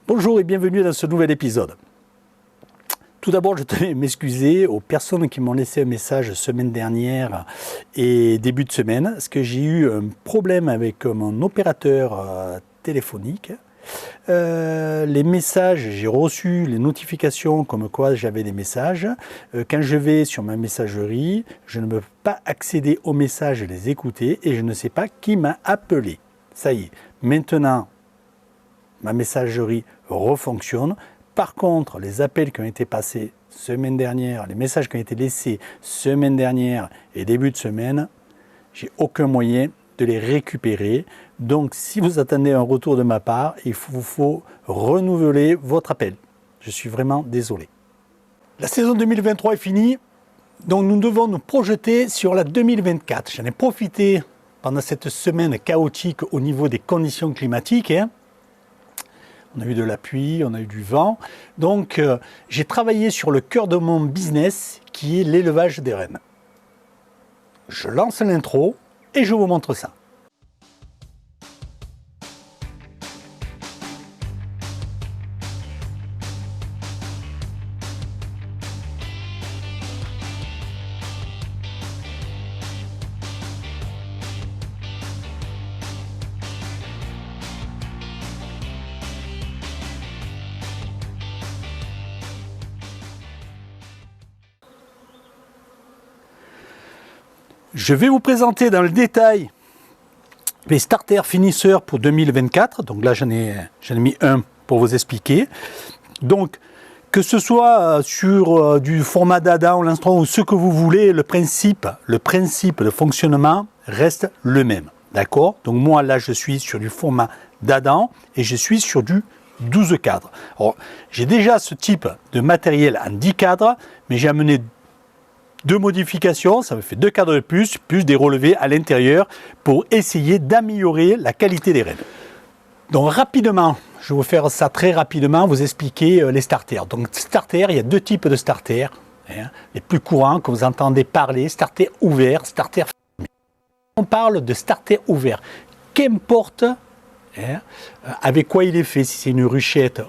Bonjour et bienvenue dans ce nouvel épisode. Tout d'abord, je tenais à m'excuser aux personnes qui m'ont laissé un message semaine dernière et début de semaine, parce que j'ai eu un problème avec mon opérateur téléphonique. Les messages, j'ai reçu les notifications comme quoi j'avais des messages. Quand je vais sur ma messagerie, je ne peux pas accéder aux messages et les écouter et je ne sais pas qui m'a appelé. Ça y est, maintenant, ma messagerie refonctionne. Par contre, les appels qui ont été passés semaine dernière, les messages qui ont été laissés semaine dernière et début de semaine, j'ai aucun moyen de les récupérer. Donc, si vous attendez un retour de ma part, il vous faut renouveler votre appel. Je suis vraiment désolé. La saison 2023 est finie, donc nous devons nous projeter sur la 2024. J'en ai profité pendant cette semaine chaotique au niveau des conditions climatiques. On a eu de la pluie, on a eu du vent. Donc, j'ai travaillé sur le cœur de mon business, qui est l'élevage des rennes. Je lance l'intro et je vous montre ça. Je vais vous présenter dans le détail les starters finisseurs pour 2024. Donc là, j'en ai mis un pour vous expliquer. Donc, que ce soit sur du format d'Adam ou l'instrument ou ce que vous voulez, le principe de fonctionnement reste le même. D'accord? Donc moi, là, je suis sur du format d'Adam et je suis sur du 12 cadres. Alors, j'ai déjà ce type de matériel en 10 cadres, mais j'ai amené deux modifications, ça me fait 2 cadres de plus des relevés à l'intérieur pour essayer d'améliorer la qualité des rennes. Donc rapidement, je vais vous faire ça très rapidement, vous expliquer les starters. Donc starter, il y a deux types de starters, les plus courants que vous entendez parler, starter ouvert, starter fermé. On parle de starter ouvert, qu'importe avec quoi il est fait, si c'est une ruchette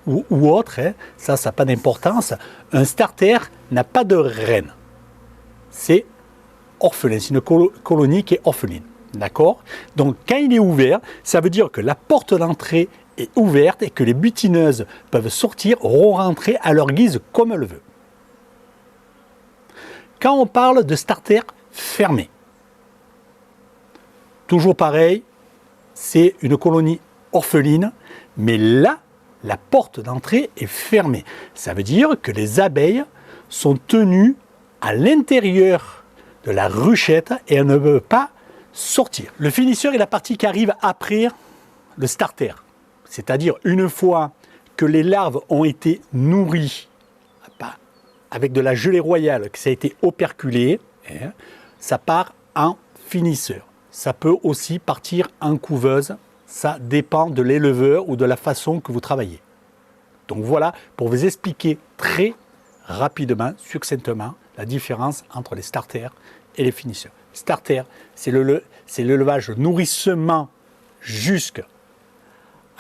ou autre, ça n'a pas d'importance. Un starter n'a pas de reine. C'est orphelin, c'est une colonie qui est orpheline. D'accord? Donc quand il est ouvert, ça veut dire que la porte d'entrée est ouverte et que les butineuses peuvent sortir, rentrer à leur guise comme elles veulent. Quand on parle de starter fermé, toujours pareil, c'est une colonie orpheline, mais là, la porte d'entrée est fermée. Ça veut dire que les abeilles sont tenues à l'intérieur de la ruchette et elles ne peuvent pas sortir. Le finisseur est la partie qui arrive après le starter. C'est-à-dire une fois que les larves ont été nourries avec de la gelée royale, que ça a été operculé, ça part en finisseur. Ça peut aussi partir en couveuse. Ça dépend de l'éleveur ou de la façon que vous travaillez. Donc voilà, pour vous expliquer très rapidement, succinctement, la différence entre les starters et les finisseurs. Starter, c'est l'élevage nourrissement jusqu'à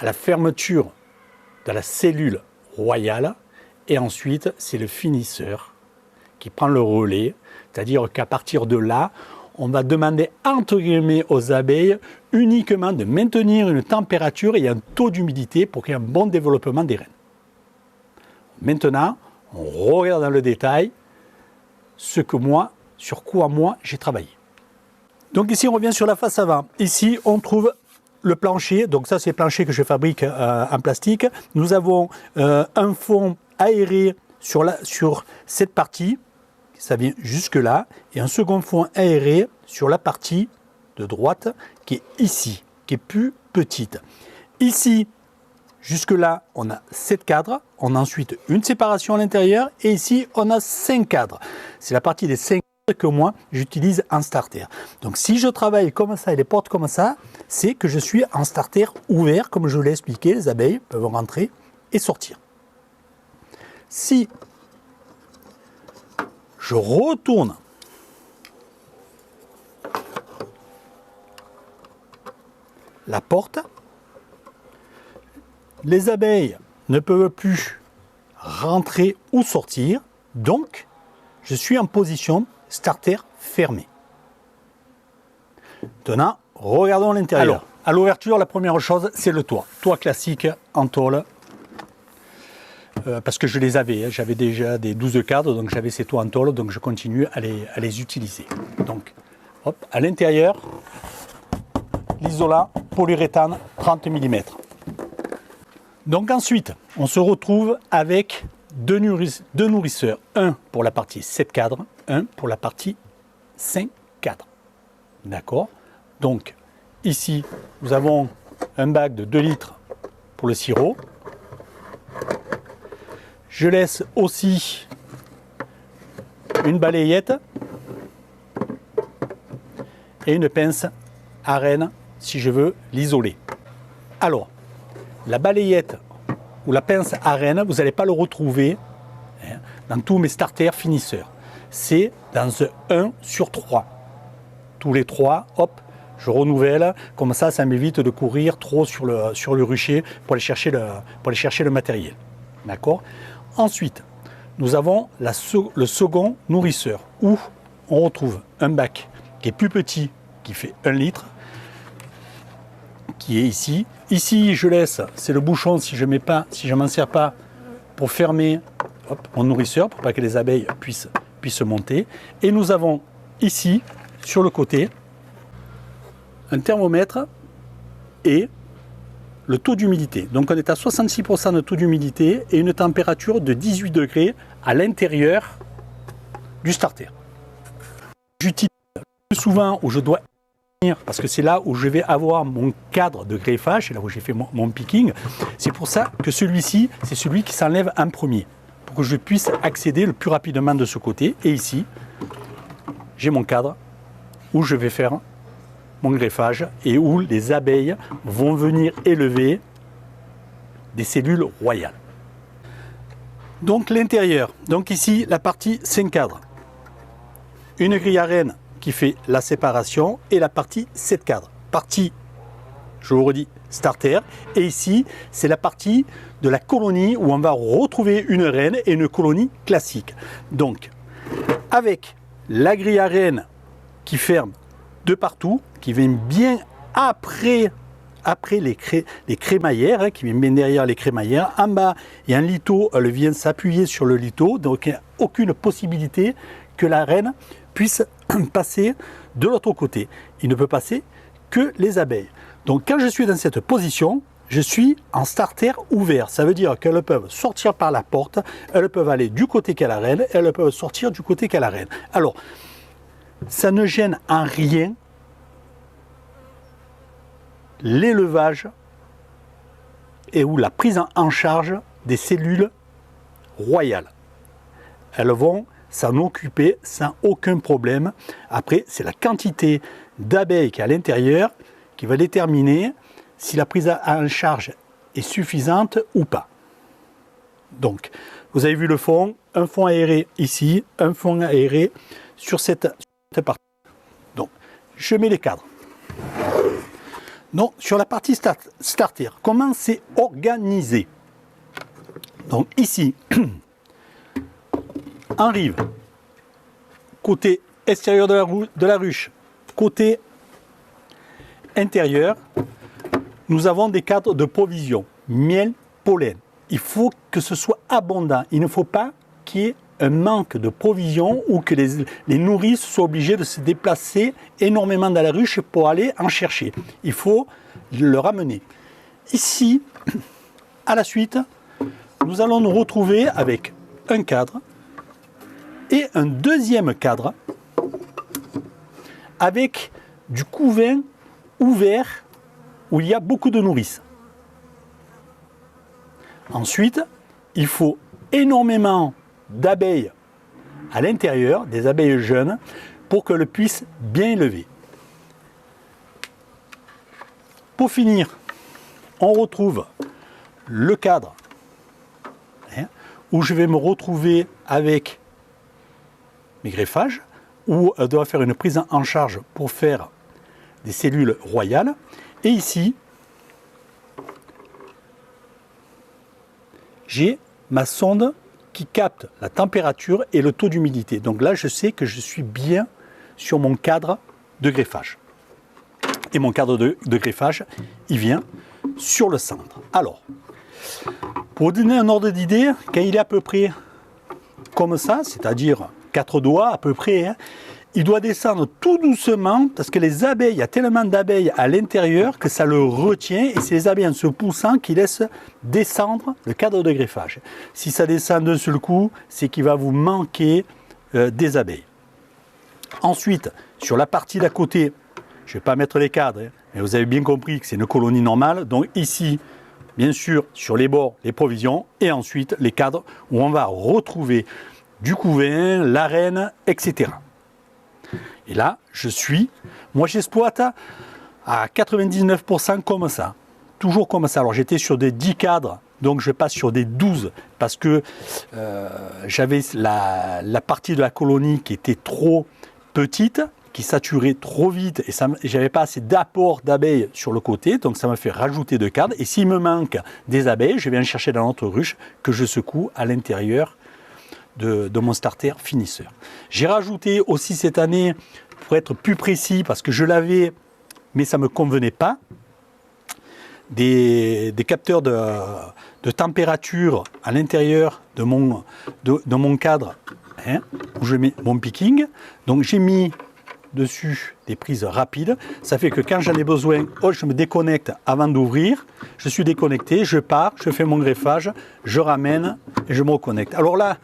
la fermeture de la cellule royale. Et ensuite, c'est le finisseur qui prend le relais. C'est-à-dire qu'à partir de là, on va demander entre guillemets aux abeilles uniquement de maintenir une température et un taux d'humidité pour qu'il y ait un bon développement des reines. Maintenant, on regarde dans le détail sur quoi moi j'ai travaillé. Donc ici on revient sur la face avant. Ici on trouve le plancher, donc ça c'est le plancher que je fabrique en plastique. Nous avons un fond aéré sur cette partie. Ça vient jusque là, et un second fond aéré sur la partie de droite qui est ici, qui est plus petite. Ici, jusque là, on a 7 cadres, on a ensuite une séparation à l'intérieur, et ici, on a 5 cadres. C'est la partie des 5 cadres que moi, j'utilise en starter. Donc si je travaille comme ça et les portes comme ça, c'est que je suis en starter ouvert, comme je l'ai expliqué, les abeilles peuvent rentrer et sortir. Si je retourne la porte, les abeilles ne peuvent plus rentrer ou sortir, donc je suis en position starter fermé. Maintenant, regardons l'intérieur. Alors, à l'ouverture, la première chose, c'est le toit. Toit classique en tôle. Parce que je les avais, hein. J'avais déjà des 12 cadres, donc j'avais ces toits en tôle, donc je continue à les utiliser. Donc, hop, à l'intérieur, l'isolant polyuréthane 30 mm. Donc ensuite, on se retrouve avec deux nourrisseurs. Un pour la partie 7 cadres, un pour la partie 5 cadres. D'accord? Donc, ici, nous avons un bac de 2 litres pour le sirop. Je laisse aussi une balayette et une pince à renne si je veux l'isoler. Alors, la balayette ou la pince à renne, vous n'allez pas le retrouver dans tous mes starters finisseurs. C'est dans un 1 sur 3. Tous les 3, hop, je renouvelle. Comme ça m'évite de courir trop sur le rucher pour aller chercher le matériel. D'accord? Ensuite, nous avons le second nourrisseur où on retrouve un bac qui est plus petit, qui fait 1 litre, qui est ici. Ici, je laisse, c'est le bouchon si je m'en sers pas pour fermer mon nourrisseur, pour pas que les abeilles puissent monter. Et nous avons ici, sur le côté, un thermomètre et le taux d'humidité. Donc on est à 66% de taux d'humidité et une température de 18 degrés à l'intérieur du starter. J'utilise plus souvent où je dois parce que c'est là où je vais avoir mon cadre de greffage, c'est là où j'ai fait mon picking. C'est pour ça que celui-ci, c'est celui qui s'enlève en premier, pour que je puisse accéder le plus rapidement de ce côté. Et ici, j'ai mon cadre où je vais faire mon greffage et où les abeilles vont venir élever des cellules royales. Donc l'intérieur, donc ici la partie 5 cadres. Une grille à reine qui fait la séparation et la partie 7 cadres. Partie, je vous redis, starter. Et ici, c'est la partie de la colonie où on va retrouver une reine et une colonie classique. Donc, avec la grille à reine qui ferme de partout, qui vient bien après les crémaillères, qui vient bien derrière les crémaillères. En bas, il y a un litho, elle vient s'appuyer sur le litho, donc il n'y a aucune possibilité que la reine puisse passer de l'autre côté. Il ne peut passer que les abeilles. Donc quand je suis dans cette position, je suis en starter ouvert. Ça veut dire qu'elles peuvent sortir par la porte, elles peuvent aller du côté qu'est la reine, elles peuvent sortir du côté qu'est la reine. Alors, ça ne gêne en rien l'élevage et ou la prise en charge des cellules royales. Elles vont s'en occuper sans aucun problème. Après, c'est la quantité d'abeilles qui est à l'intérieur qui va déterminer si la prise en charge est suffisante ou pas. Donc, vous avez vu le fond, un fond aéré ici, un fond aéré sur cette partie. Donc, je mets les cadres. Donc, sur la partie starter, comment c'est organisé? Donc, ici, en rive, côté extérieur de la ruche, côté intérieur, nous avons des cadres de provision, miel, pollen. Il faut que ce soit abondant. Il ne faut pas qu'il y ait un manque de provision ou que les nourrices soient obligées de se déplacer énormément dans la ruche pour aller en chercher. Il faut le ramener. Ici, à la suite, nous allons nous retrouver avec un cadre et un deuxième cadre avec du couvain ouvert où il y a beaucoup de nourrices. Ensuite, il faut énormément d'abeilles à l'intérieur, des abeilles jeunes, pour qu'elles puissent bien élever. Pour finir, on retrouve le cadre où je vais me retrouver avec mes greffages, où elle doit faire une prise en charge pour faire des cellules royales. Et ici, j'ai ma sonde qui capte la température et le taux d'humidité. Donc là, je sais que je suis bien sur mon cadre de greffage. Et mon cadre de greffage, il vient sur le centre. Alors, pour vous donner un ordre d'idée, quand il est à peu près comme ça, c'est-à-dire 4 doigts à peu près, hein, il doit descendre tout doucement parce que les abeilles, il y a tellement d'abeilles à l'intérieur que ça le retient et c'est les abeilles en se poussant qui laissent descendre le cadre de greffage. Si ça descend d'un seul coup, c'est qu'il va vous manquer des abeilles. Ensuite, sur la partie d'à côté, je ne vais pas mettre les cadres, hein, mais vous avez bien compris que c'est une colonie normale. Donc ici, bien sûr, sur les bords, les provisions et ensuite les cadres où on va retrouver du couvain, la reine, etc. Et là, moi j'exploite à 99% comme ça, toujours comme ça. Alors j'étais sur des 10 cadres, donc je passe sur des 12 parce que j'avais la partie de la colonie qui était trop petite, qui saturait trop vite et j'avais pas assez d'apport d'abeilles sur le côté, donc ça m'a fait rajouter 2 cadres. Et s'il me manque des abeilles, je viens chercher dans notre ruche que je secoue à l'intérieur de mon starter finisseur. J'ai rajouté aussi cette année, pour être plus précis, parce que je l'avais, mais ça ne me convenait pas, des capteurs de température à l'intérieur de mon cadre, hein, où je mets mon picking. Donc j'ai mis dessus des prises rapides. Ça fait que quand j'en ai besoin, je me déconnecte avant d'ouvrir. Je suis déconnecté, je pars, je fais mon greffage, je ramène et je me reconnecte. Alors là,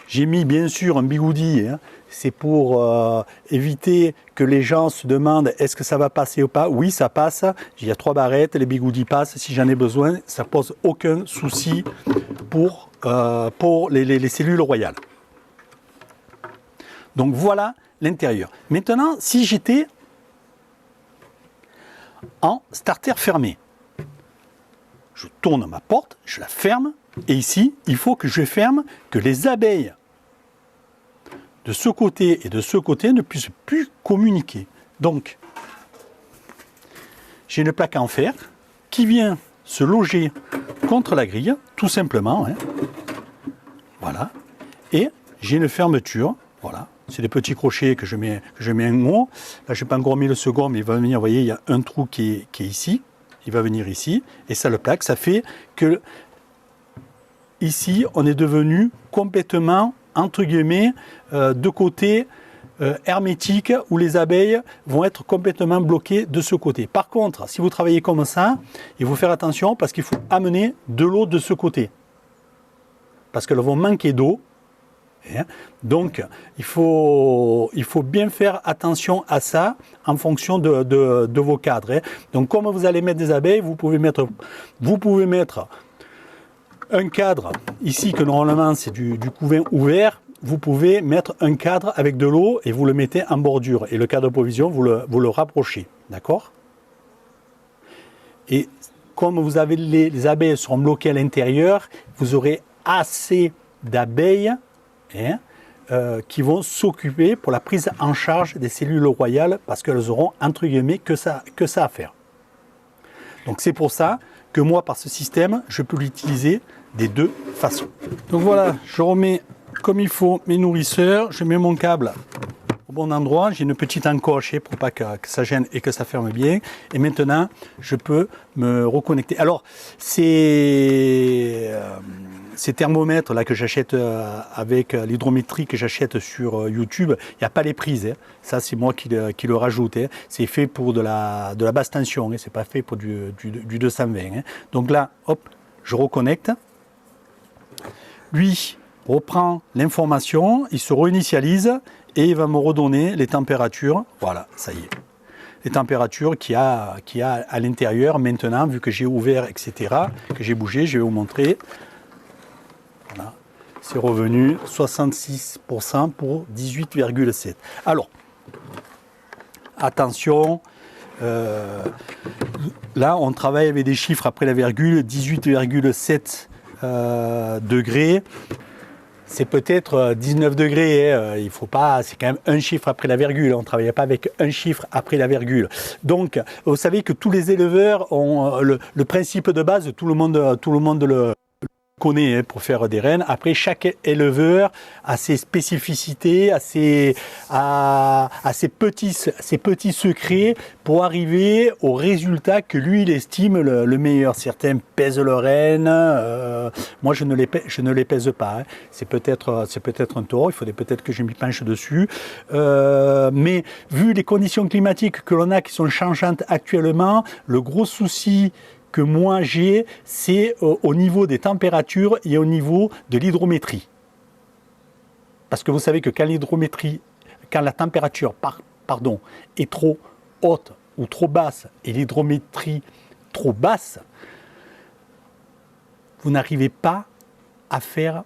j'ai mis bien sûr un bigoudi. Hein. C'est pour éviter que les gens se demandent est-ce que ça va passer ou pas. Oui, ça passe. Il y a 3 barrettes, les bigoudis passent. Si j'en ai besoin, ça pose aucun souci pour les cellules royales. Donc voilà l'intérieur. Maintenant, si j'étais en starter fermé, je tourne ma porte, je la ferme, et ici, il faut que je ferme, que les abeilles de ce côté et de ce côté ne puissent plus communiquer. Donc, j'ai une plaque en fer qui vient se loger contre la grille, tout simplement. Hein. Voilà. Et j'ai une fermeture, voilà. C'est des petits crochets que je mets en haut. Là, je n'ai pas encore mis le second, mais il va venir, vous voyez, il y a un trou qui est ici. Il va venir ici. Et ça le plaque. Ça fait que ici, on est devenu complètement, entre guillemets, de côté hermétique, où les abeilles vont être complètement bloquées de ce côté. Par contre, si vous travaillez comme ça, il faut faire attention parce qu'il faut amener de l'eau de ce côté. Parce qu'elles vont manquer d'eau. Donc, il faut bien faire attention à ça en fonction de vos cadres. Donc, comme vous allez mettre des abeilles, vous pouvez mettre un cadre ici que normalement c'est du couvain ouvert. Vous pouvez mettre un cadre avec de l'eau et vous le mettez en bordure. Et le cadre de provision, vous le rapprochez. D'accord ? Et comme vous avez les abeilles seront bloquées à l'intérieur, vous aurez assez d'abeilles qui vont s'occuper pour la prise en charge des cellules royales parce qu'elles auront entre guillemets que ça à faire. Donc c'est pour ça que moi par ce système je peux l'utiliser des 2 façons. Donc voilà, je remets comme il faut mes nourrisseurs, je mets mon câble au bon endroit, j'ai une petite encoche pour pas que ça gêne et que ça ferme bien. Et maintenant je peux me reconnecter. Alors ces thermomètres là que j'achète avec l'hydrométrie que j'achète sur YouTube, il n'y a pas les prises. Hein. Ça c'est moi qui le rajoute. Hein. C'est fait pour de la basse tension. Hein. C'est pas fait pour du 220. Hein. Donc là, hop, je reconnecte. Lui reprend l'information, il se réinitialise et il va me redonner les températures. Voilà, ça y est. Les températures qu'il y a à l'intérieur maintenant, vu que j'ai ouvert, etc., que j'ai bougé, je vais vous montrer. Voilà, c'est revenu 66% pour 18,7. Alors, attention, là on travaille avec des chiffres après la virgule, 18,7 degrés. C'est peut-être 19 degrés, hein. Il faut pas, c'est quand même un chiffre après la virgule, on ne travaille pas avec un chiffre après la virgule. Donc, vous savez que tous les éleveurs ont le principe de base, tout le monde connaît pour faire des rennes. Après, chaque éleveur a ses spécificités, a ses petits secrets pour arriver au résultat que lui, il estime le meilleur. Certains pèsent le renne. Moi, je ne les pèse pas. Hein. C'est peut-être un tort. Il faudrait peut-être que je m'y penche dessus. Mais vu les conditions climatiques que l'on a qui sont changeantes actuellement, le gros souci que moi j'ai, c'est au niveau des températures et au niveau de l'hydrométrie. Parce que vous savez que quand la température est trop haute ou trop basse et l'hydrométrie trop basse, vous n'arrivez pas à faire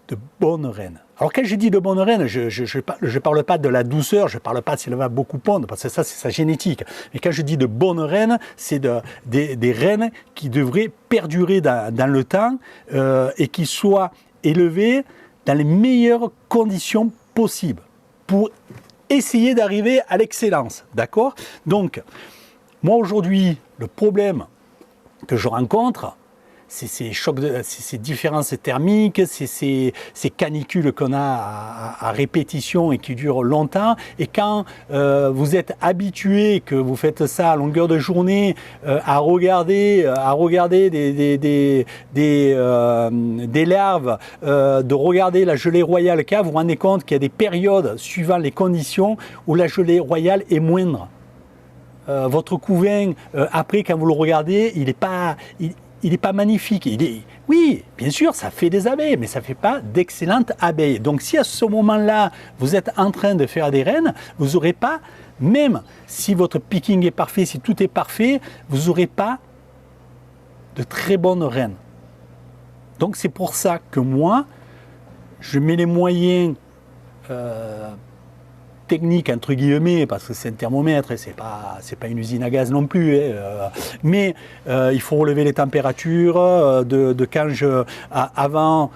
de bonnes rennes. Alors quand je dis de bonnes rennes, je ne parle pas de la douceur, je ne parle pas si elle va beaucoup pondre, parce que ça c'est sa génétique. Mais quand je dis de bonnes rennes, c'est des rennes qui devraient perdurer dans le temps et qui soient élevées dans les meilleures conditions possibles pour essayer d'arriver à l'excellence. D'accord ? Donc, moi aujourd'hui, le problème que je rencontre, c'est ces chocs, ces différences thermiques, ces canicules qu'on a à répétition et qui durent longtemps. Et quand vous êtes habitué, que vous faites ça à longueur de journée, à regarder des larves, de regarder la gelée royale qu'il y a, vous vous rendez compte qu'il y a des périodes, suivant les conditions, où la gelée royale est moindre. Votre couvain, après, quand vous le regardez, il n'est pas magnifique. Oui, bien sûr, ça fait des abeilles, mais ça ne fait pas d'excellentes abeilles. Donc si à ce moment-là, vous êtes en train de faire des rennes, vous n'aurez pas, même si votre picking est parfait, si tout est parfait, vous n'aurez pas de très bonnes rennes. Donc c'est pour ça que moi, je mets les moyens technique entre guillemets, parce que c'est un thermomètre et c'est pas une usine à gaz non plus, hein, mais il faut relever les températures avant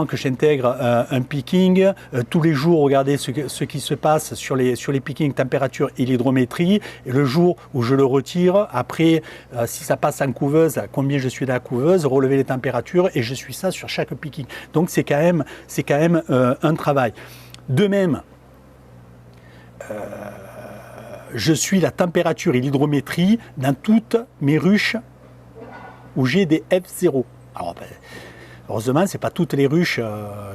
que j'intègre un picking, tous les jours regarder ce qui se passe sur les pickings, température et l'hydrométrie, et le jour où je le retire, après si ça passe en couveuse, combien je suis dans la couveuse, relever les températures, et je suis ça sur chaque picking. Donc c'est quand même un travail. De même, je suis la température et l'hydrométrie dans toutes mes ruches où j'ai des F0. Alors, heureusement, ce n'est pas toutes les ruches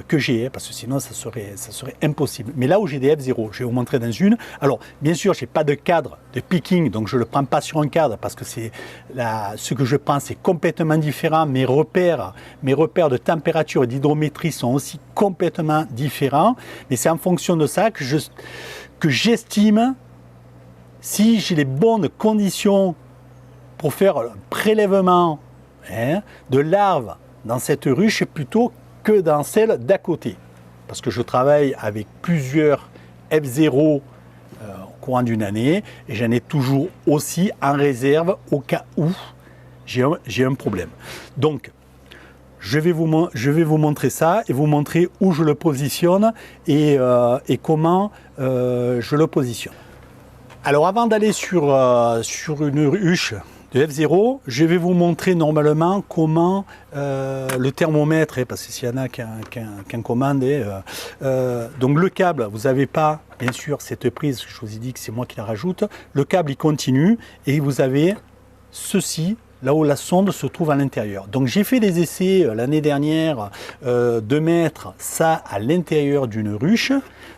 que j'ai, parce que sinon ça serait impossible. Mais là où j'ai des F0, je vais vous montrer dans une. Alors, bien sûr, je n'ai pas de cadre de picking, donc je ne le prends pas sur un cadre, parce que ce que je prends, c'est complètement différent. Mes repères de température et d'hydrométrie sont aussi complètement différents. Mais c'est en fonction de ça que j'estime si j'ai les bonnes conditions pour faire un prélèvement de larves dans cette ruche plutôt que dans celle d'à côté. Parce que je travaille avec plusieurs F0 au courant d'une année et j'en ai toujours aussi en réserve au cas où j'ai un problème. Donc, je vais vous montrer ça et vous montrer où je le positionne et comment je le positionne. Alors avant d'aller sur une ruche de F0, je vais vous montrer normalement comment le thermomètre, parce que s'il y en a qui en commandent, donc le câble, vous n'avez pas bien sûr cette prise, je vous ai dit que c'est moi qui la rajoute, le câble il continue et vous avez ceci, là où la sonde se trouve à l'intérieur. Donc j'ai fait des essais l'année dernière de mettre ça à l'intérieur d'une ruche.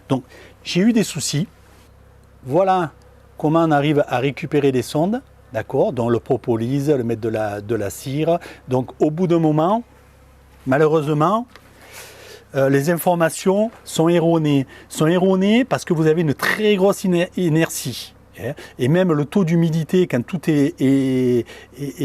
Donc j'ai eu des soucis. Voilà comment on arrive à récupérer des sondes, d'accord, donc le propolis, le mettre de la cire. Donc au bout d'un moment, malheureusement, les informations sont erronées. Sont erronées parce que vous avez une très grosse inertie. Et même le taux d'humidité, quand tout est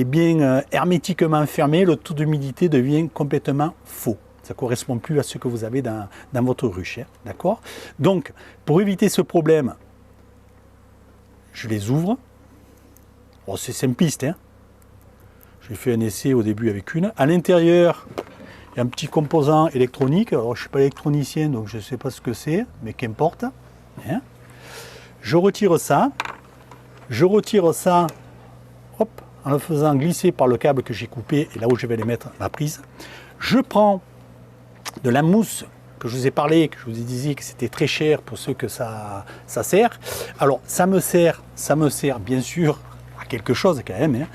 bien hermétiquement fermé, le taux d'humidité devient complètement faux. Ça ne correspond plus à ce que vous avez dans votre ruche. D'accord ? Donc, pour éviter ce problème, je les ouvre. Bon, c'est simpliste. J'ai fait un essai au début avec une. À l'intérieur, il y a un petit composant électronique. Alors, je ne suis pas électronicien, donc je ne sais pas ce que c'est, mais qu'importe. Je retire ça, hop, en le faisant glisser par le câble que j'ai coupé et là où je vais les mettre, ma prise. Je prends de la mousse que je vous ai parlé, que je vous ai dit que c'était très cher pour ceux que ça sert. Alors ça me sert bien sûr à quelque chose quand même,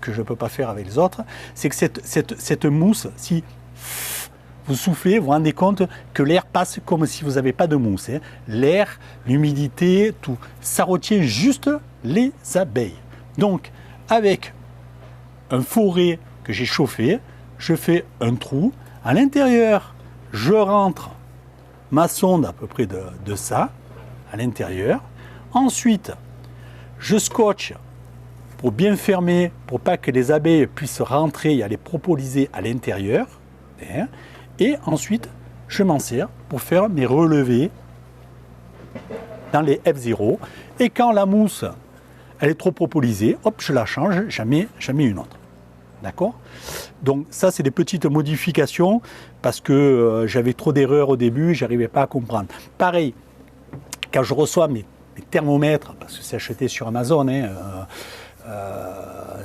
que je ne peux pas faire avec les autres. C'est que cette mousse, si vous soufflez, vous vous rendez compte que l'air passe comme si vous n'avez pas de mousse. L'air, l'humidité, tout, ça retient juste les abeilles. Donc avec un forêt que j'ai chauffé, je fais un trou. À l'intérieur, je rentre ma sonde à peu près de ça, à l'intérieur. Ensuite, je scotche pour bien fermer, pour pas que les abeilles puissent rentrer et aller propoliser à l'intérieur. Et ensuite, je m'en sers pour faire mes relevés dans les F0. Et quand la mousse, elle est trop propolisée, hop, je la change, j'en mets une autre. D'accord? Donc ça, c'est des petites modifications parce que j'avais trop d'erreurs au début, je n'arrivais pas à comprendre. Pareil, quand je reçois mes thermomètres, parce que c'est acheté sur Amazon,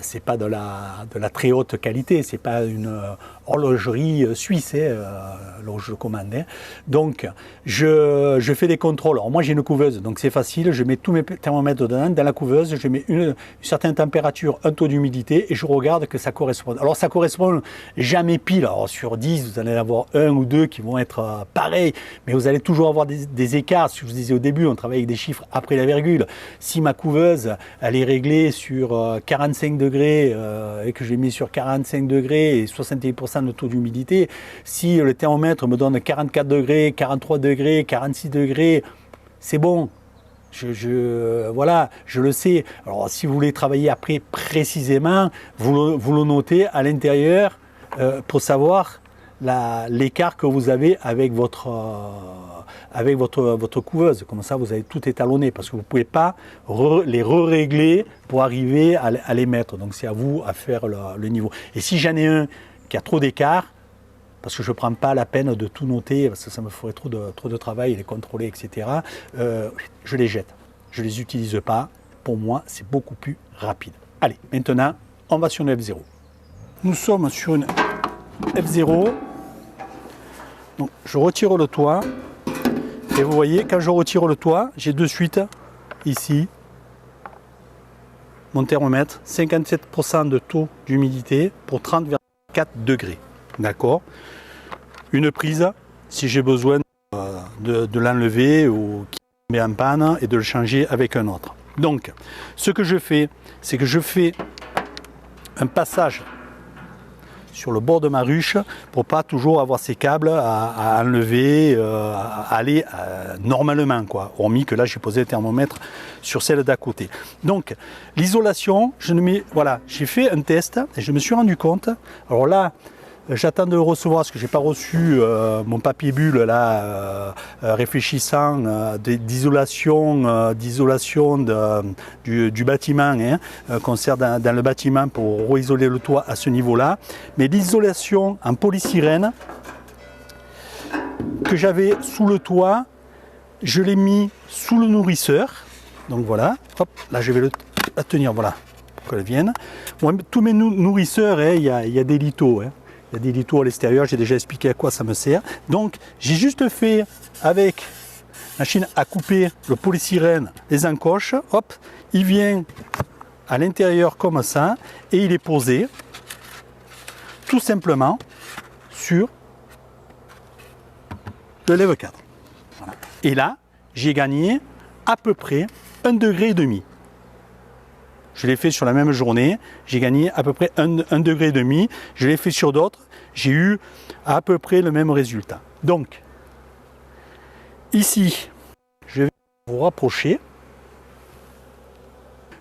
c'est pas de la très haute qualité, c'est pas une horlogerie suisse, là où je le commande. Donc je fais des contrôles. Alors moi j'ai une couveuse, donc c'est facile, je mets tous mes thermomètres dedans, dans la couveuse, je mets une certaine température, un taux d'humidité et je regarde que ça correspond. Alors ça correspond jamais pile. Alors sur 10, vous allez avoir un ou deux qui vont être pareils, mais vous allez toujours avoir des écarts. Si je vous disais au début, on travaille avec des chiffres après la virgule. Si ma couveuse, elle est réglée sur 45 degrés et que je l'ai mis sur 45 degrés et 70% de taux d'humidité, si le thermomètre me donne 44 degrés, 43 degrés, 46 degrés, c'est bon. Voilà, je le sais. Alors si vous voulez travailler après précisément, vous le notez à l'intérieur pour savoir l'écart que vous avez avec votre couveuse. Comme ça, vous avez tout étalonné parce que vous ne pouvez pas les régler pour arriver à les mettre. Donc, c'est à vous à faire le niveau. Et si j'en ai un qui a trop d'écart, parce que je ne prends pas la peine de tout noter, parce que ça me ferait trop de travail, les contrôler, etc., je les jette. Je ne les utilise pas. Pour moi, c'est beaucoup plus rapide. Allez, maintenant, on va sur une F0. Nous sommes sur une F0. Donc, je retire le toit. Et vous voyez, quand je retire le toit, j'ai de suite, ici, mon thermomètre, 57% de taux d'humidité pour 30,4 degrés. D'accord? Une prise, si j'ai besoin de l'enlever ou qui met en panne et de le changer avec un autre. Donc, ce que je fais, c'est que je fais un passage sur le bord de ma ruche pour pas toujours avoir ces câbles à enlever, à aller normalement, quoi. Hormis que là j'ai posé le thermomètre sur celle d'à côté. Donc l'isolation, voilà, j'ai fait un test et je me suis rendu compte. Alors là, j'attends de le recevoir parce que j'ai pas reçu mon papier bulle là réfléchissant d'isolation du bâtiment qu'on sert dans le bâtiment pour réisoler le toit à ce niveau-là. Mais l'isolation en polystyrène que j'avais sous le toit, je l'ai mis sous le nourrisseur. Donc voilà, hop, là je vais la tenir, voilà, pour qu'elle vienne. Bon, tous mes nourrisseurs, il y a des litos. Il y a des litos à l'extérieur, j'ai déjà expliqué à quoi ça me sert. Donc j'ai juste fait avec machine à couper le polystyrène, les encoches, hop, il vient à l'intérieur comme ça et il est posé tout simplement sur le lève 4. Voilà. Et là, j'ai gagné à peu près 1,5 degré. Je l'ai fait sur la même journée, j'ai gagné à peu près 1,5 degré. Je l'ai fait sur d'autres, j'ai eu à peu près le même résultat. Donc, ici, je vais vous rapprocher.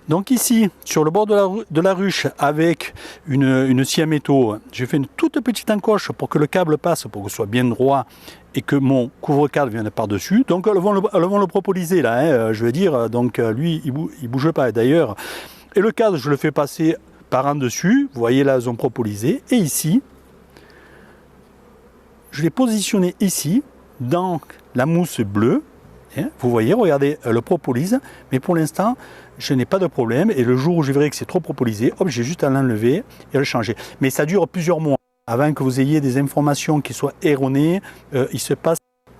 Donc ici, sur le bord de la ruche, avec une scie à métaux, j'ai fait une toute petite encoche pour que le câble passe, pour que ce soit bien droit et que mon couvre-cadre vienne par-dessus. Donc elles vont le propoliser là, je veux dire, donc lui, il bouge pas. D'ailleurs, et le cadre, je le fais passer par en dessus. Vous voyez là, elles ont propolisé. Et ici, je l'ai positionné ici, dans la mousse bleue. Vous voyez, regardez, le propolise. Mais pour l'instant, je n'ai pas de problème. Et le jour où je verrai que c'est trop propolisé, hop, j'ai juste à l'enlever et à le changer. Mais ça dure plusieurs mois. avant que vous ayez des informations qui soient erronées, il se passe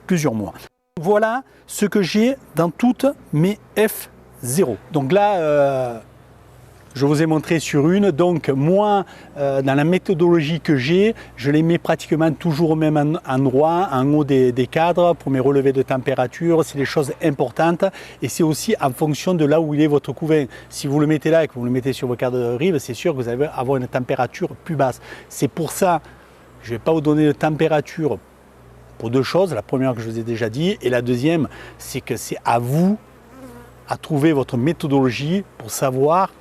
plusieurs mois. Voilà ce que j'ai dans toutes mes F0. Donc là, je vous ai montré sur une. Donc moi, dans la méthodologie que j'ai, je les mets pratiquement toujours au même endroit, en haut des cadres, pour mes relevés de température. C'est des choses importantes. Et c'est aussi en fonction de là où il est votre couvain. Si vous le mettez là et que vous le mettez sur vos cadres de rive, c'est sûr que vous allez avoir une température plus basse. C'est pour ça, je ne vais pas vous donner de température pour deux choses. La première que je vous ai déjà dit. Et la deuxième, c'est que c'est à vous à trouver votre méthodologie pour savoir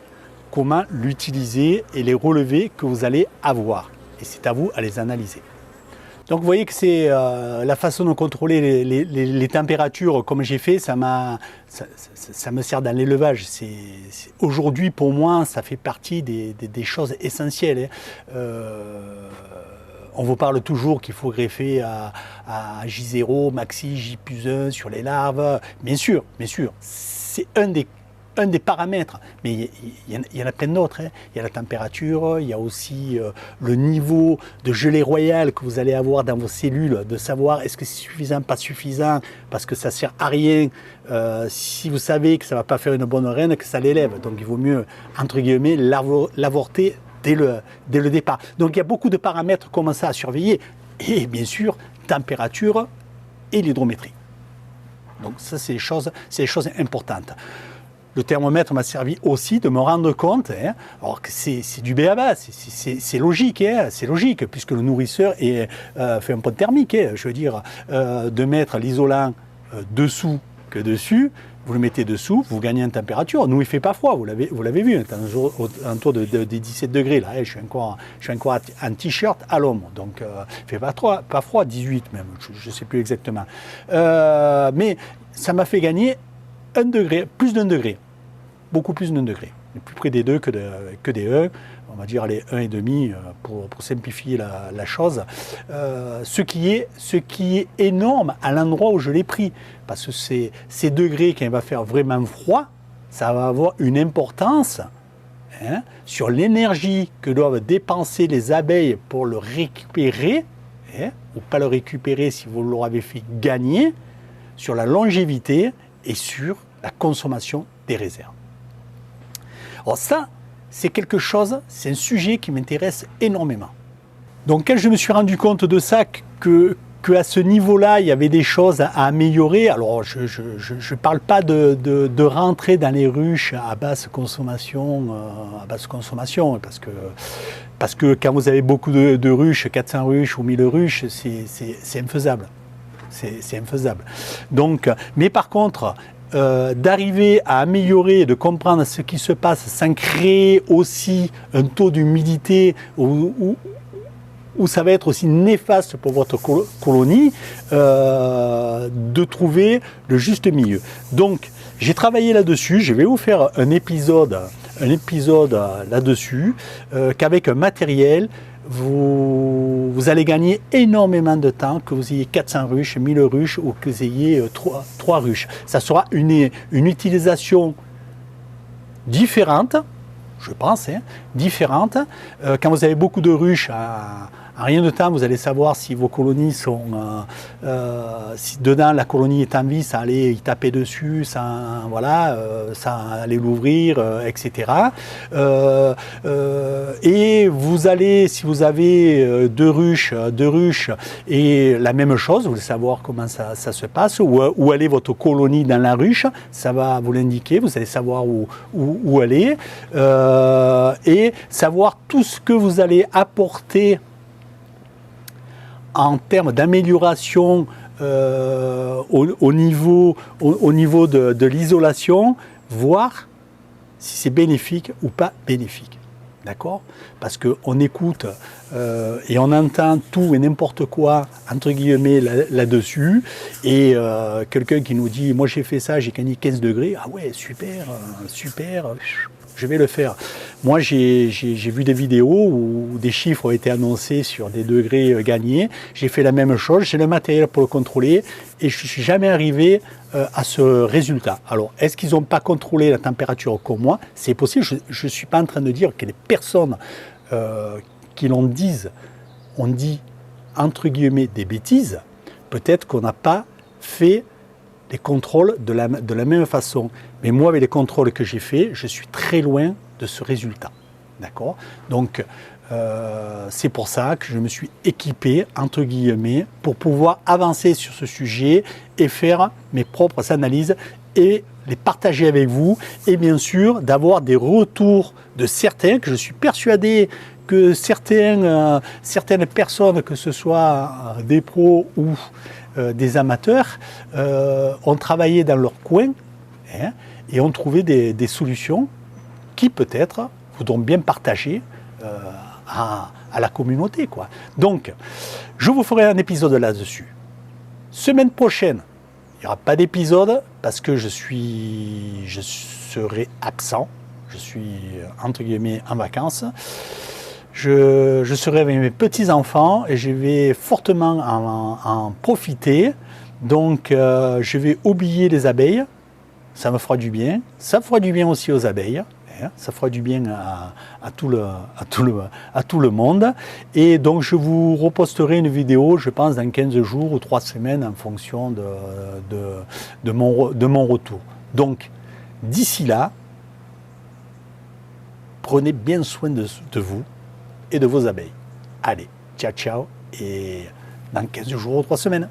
comment l'utiliser et les relevés que vous allez avoir. Et c'est à vous à les analyser. Donc vous voyez que c'est la façon de contrôler les températures comme j'ai fait, ça me sert dans l'élevage. Aujourd'hui pour moi, ça fait partie des choses essentielles. On vous parle toujours qu'il faut greffer à J0, maxi, J+1 sur les larves. Bien sûr, c'est un des paramètres, mais il y en a plein d'autres. Il y a la température, il y a aussi le niveau de gelée royale que vous allez avoir dans vos cellules, de savoir est-ce que c'est suffisant, pas suffisant, parce que ça ne sert à rien si vous savez que ça ne va pas faire une bonne reine, que ça l'élève. Donc il vaut mieux, entre guillemets, l'avorter dès le départ. Donc il y a beaucoup de paramètres comme ça à surveiller, et bien sûr, température et l'hydrométrie. Donc ça, c'est des choses importantes. Le thermomètre m'a servi aussi de me rendre compte, alors que c'est du b.a.-ba, c'est logique, c'est logique, puisque le nourrisseur fait un point thermique, je veux dire, de mettre l'isolant dessous que dessus, vous le mettez dessous, vous gagnez en température. Nous, il ne fait pas froid, vous l'avez vu, un tour de 17 degrés, là, je suis encore en t-shirt à l'ombre, donc il ne fait pas froid, 18 même, je ne sais plus exactement. Mais ça m'a fait gagner 1 degré, plus d'1 degré, beaucoup plus d'1 degré, plus près des 2 que des 1, on va dire les 1,5 pour simplifier la chose, ce qui est énorme à l'endroit où je l'ai pris, parce que ces degrés, quand il va faire vraiment froid, ça va avoir une importance sur l'énergie que doivent dépenser les abeilles pour le récupérer, ou pas le récupérer si vous l'aurez fait gagner, sur la longévité et sur la consommation des réserves. Alors ça, c'est quelque chose, c'est un sujet qui m'intéresse énormément. Donc quand je me suis rendu compte de ça, qu'à ce niveau-là, il y avait des choses à améliorer, alors je ne parle pas de rentrer dans les ruches à basse consommation, parce que quand vous avez beaucoup de ruches, 400 ruches ou 1000 ruches, c'est infaisable. C'est infaisable. Donc, mais par contre, d'arriver à améliorer, de comprendre ce qui se passe sans créer aussi un taux d'humidité où ça va être aussi néfaste pour votre colonie, de trouver le juste milieu. Donc, j'ai travaillé là-dessus, je vais vous faire un épisode là-dessus, qu'avec un matériel, vous allez gagner énormément de temps, que vous ayez 400 ruches, 1000 ruches ou que vous ayez 3 ruches. Ça sera une utilisation différente, je pense, différente. Quand vous avez beaucoup de ruches, en rien de temps, vous allez savoir si vos colonies sont... si dedans, la colonie est en vie, ça allait y taper dessus, ça allait l'ouvrir, etc. Et vous allez, si vous avez deux ruches, et la même chose, vous allez savoir comment ça se passe, où elle est votre colonie dans la ruche, ça va vous l'indiquer, vous allez savoir où elle est, et savoir tout ce que vous allez apporter en termes d'amélioration au niveau de l'isolation, voir si c'est bénéfique ou pas bénéfique. D'accord ? Parce qu'on écoute et on entend tout et n'importe quoi, entre guillemets, là-dessus. Et quelqu'un qui nous dit « Moi j'ai fait ça, j'ai gagné 15 degrés. » Ah ouais, super, je vais le faire. Moi, j'ai vu des vidéos où des chiffres ont été annoncés sur des degrés gagnés. J'ai fait la même chose, j'ai le matériel pour le contrôler et je ne suis jamais arrivé à ce résultat. Alors, est-ce qu'ils n'ont pas contrôlé la température comme moi ? C'est possible, je ne suis pas en train de dire que les personnes qui l'en disent on dit entre guillemets des bêtises, peut-être qu'on n'a pas fait les contrôles de la même façon. Mais moi, avec les contrôles que j'ai faits, je suis très loin de ce résultat. D'accord ? Donc, c'est pour ça que je me suis équipé, entre guillemets, pour pouvoir avancer sur ce sujet et faire mes propres analyses et les partager avec vous. Et bien sûr, d'avoir des retours de certains, que je suis persuadé que certaines personnes, que ce soit des pros ou des amateurs, ont travaillé dans leur coin et ont trouvé des solutions qui peut-être voudront bien partager à la communauté, quoi. Donc, je vous ferai un épisode là-dessus. Semaine prochaine, il n'y aura pas d'épisode parce que je serai absent. Je suis, entre guillemets, en vacances. Je serai avec mes petits-enfants et je vais fortement en profiter. Donc, je vais oublier les abeilles. Ça me fera du bien. Ça fera du bien aussi aux abeilles. Ça fera du bien à tout le monde. Et donc, je vous reposterai une vidéo, je pense, dans 15 jours ou 3 semaines en fonction de mon retour. Donc, d'ici là, prenez bien soin de vous et de vos abeilles. Allez, ciao, ciao, et dans 15 jours ou 3 semaines.